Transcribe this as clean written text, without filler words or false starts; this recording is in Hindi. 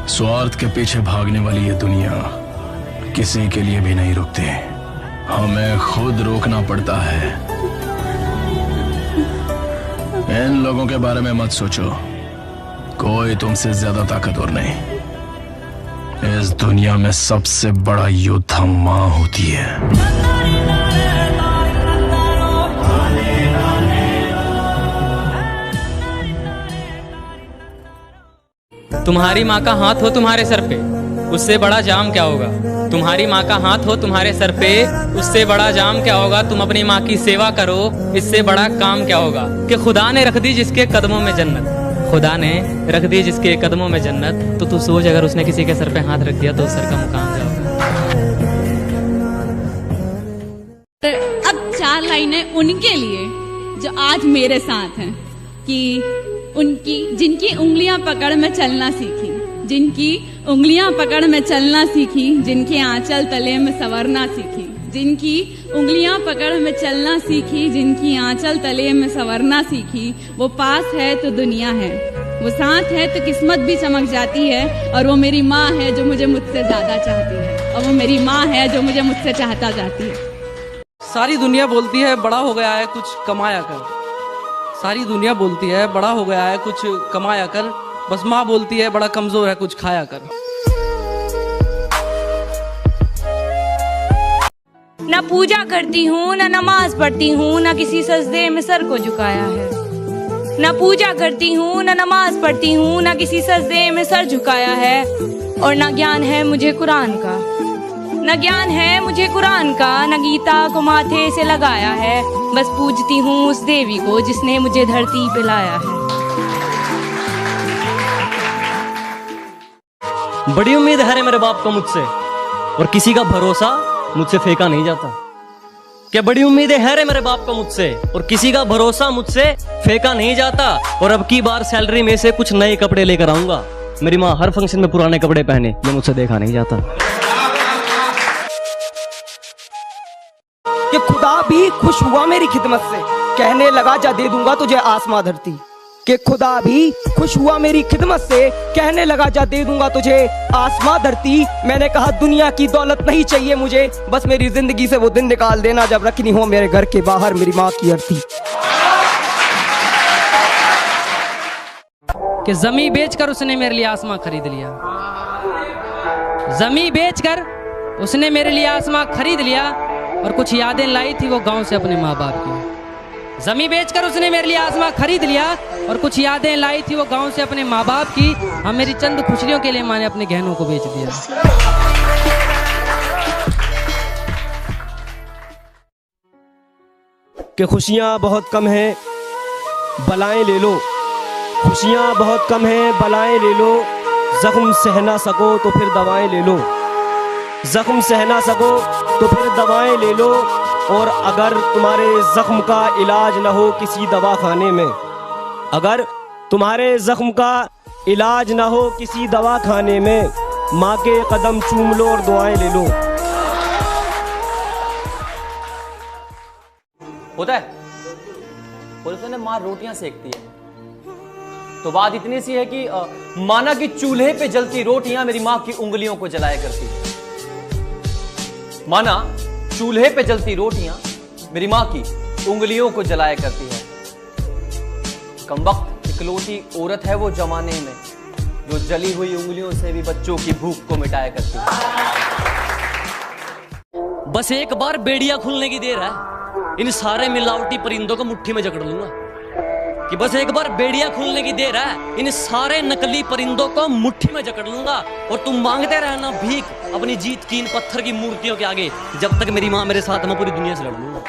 स्वार्थ के पीछे भागने वाली ये दुनिया किसी के लिए भी नहीं रुकती, हमें खुद रोकना पड़ता है। इन लोगों के बारे में मत सोचो, कोई तुमसे ज्यादा ताकतवर नहीं। इस दुनिया में सबसे बड़ा योद्धा माँ होती है। तुम्हारी माँ का हाथ हो तुम्हारे सर पे, उससे बड़ा जाम क्या होगा। तुम्हारी माँ का हाथ हो तुम्हारे सर पे, उससे बड़ा जाम क्या होगा। तुम अपनी माँ की सेवा करो, इससे बड़ा काम क्या होगा। कि खुदा ने रख दी जिसके कदमों में जन्नत, खुदा ने रख दी जिसके कदमों में जन्नत। तो तू सोच, अगर उसने किसी के सर पे हाथ रख दिया तो उस सर का मुकाम क्या होगा। तो अब 4 लाइनें उनके लिए जो आज मेरे साथ हैं, कि उनकी जिनकी उंगलियां पकड़ में चलना सीखी, जिनकी उंगलियां पकड़ में चलना सीखी, जिनके आंचल तले में संवरना सीखी, जिनकी उंगलियां पकड़ में चलना सीखी, जिनकी आंचल तले में संवरना सीखी। वो पास है तो दुनिया है, वो साथ है तो किस्मत भी चमक जाती है। और वो मेरी माँ है जो मुझे मुझसे ज्यादा चाहती है, और वो मेरी माँ है जो मुझे मुझसे चाहता जाती है। सारी दुनिया बोलती है बड़ा हो गया है कुछ कमाया कर, सारी दुनिया बोलती है बड़ा हो गया है कुछ कमाया कर, बस माँ बोलती है बड़ा कमजोर है कुछ खाया कर। ना पूजा करती हूँ, ना नमाज पढ़ती हूँ, ना किसी सजदे में सर को झुकाया है। ना पूजा करती हूँ, ना नमाज पढ़ती हूँ, ना किसी सजदे में सर झुकाया है। और ना ज्ञान है मुझे कुरान का, न ज्ञान है मुझे कुरान का, न गीता को माथे से लगाया है। बस पूजती हूँ उस देवी को जिसने मुझे धरती पे लाया है। बड़ी उम्मीद है मेरे बाप को मुझसे, और किसी का भरोसा मुझसे फेंका नहीं जाता। क्या बड़ी उम्मीदें है रे मेरे बाप को मुझसे, और किसी का भरोसा मुझसे फेंका नहीं जाता। और अब की बार सैलरी में से कुछ नए कपड़े लेकर आऊंगा। मेरी माँ हर फंक्शन में पुराने कपड़े पहने, ये मुझसे देखा नहीं जाता। कि खुदा भी खुश हुआ मेरी खिदमत से, कहने लगा जा दे दूंगा तुझे आसमां धरती। कि खुदा भी खुश हुआ मेरी खिदमत से, कहने लगा जा दे दूंगा तुझे आसमां धरती। मैंने कहा दुनिया की दौलत नहीं चाहिए मुझे, बस मेरी जिंदगी से वो दिन निकाल देना जब रखनी हो मेरे घर के बाहर मेरी माँ की अर्थी। कि जमीन बेचकर उसने मेरे लिए आसमां खरीद लिया, जमीन बेचकर उसने मेरे लिए आसमां खरीद लिया। और कुछ यादें लाई थी वो गांव से अपने माँ बाप की। जमीन बेचकर उसने मेरे लिए आसमां खरीद लिया, और कुछ यादें लाई थी वो गांव से अपने माँ बाप की। हम मेरी चंद खुशियों के लिए माँ ने अपने गहनों को बेच दिया। कि खुशियाँ बहुत कम हैं बलाएं ले लो, खुशियाँ बहुत कम हैं बलाएं ले लो। जख्म सह ना सको तो फिर दवाएं ले लो, जख्म सह ना सको तो फिर दवाएं ले लो। और अगर तुम्हारे जख्म का इलाज न हो किसी दवाखाने में, अगर तुम्हारे जख्म का इलाज न हो किसी दवाखाने में, माँ के कदम चूम लो और दुआएं ले लो। होता है बोलते ना माँ रोटियां सेकती है, तो बात इतनी सी है कि माना कि चूल्हे पे जलती रोटियां मेरी माँ की उंगलियों को जलाया करती है। माना चूल्हे पे जलती रोटियां मेरी माँ की उंगलियों को जलाया करती है। कमबख्त इकलौती औरत है वो जमाने में, जो जली हुई उंगलियों से भी बच्चों की भूख को मिटाया करती है। बस एक बार बेड़िया खुलने की देर है, इन सारे मिलावटी परिंदों को मुट्ठी में जकड़ लूंगा। कि बस एक बार बेड़िया खुलने की देर है, इन सारे नकली परिंदों को मुट्ठी में जकड़ लूंगा। और तुम मांगते रहना भीख अपनी जीत की इन पत्थर की मूर्तियों के आगे, जब तक मेरी माँ मेरे साथ मैं पूरी दुनिया से लड़ लूंगा।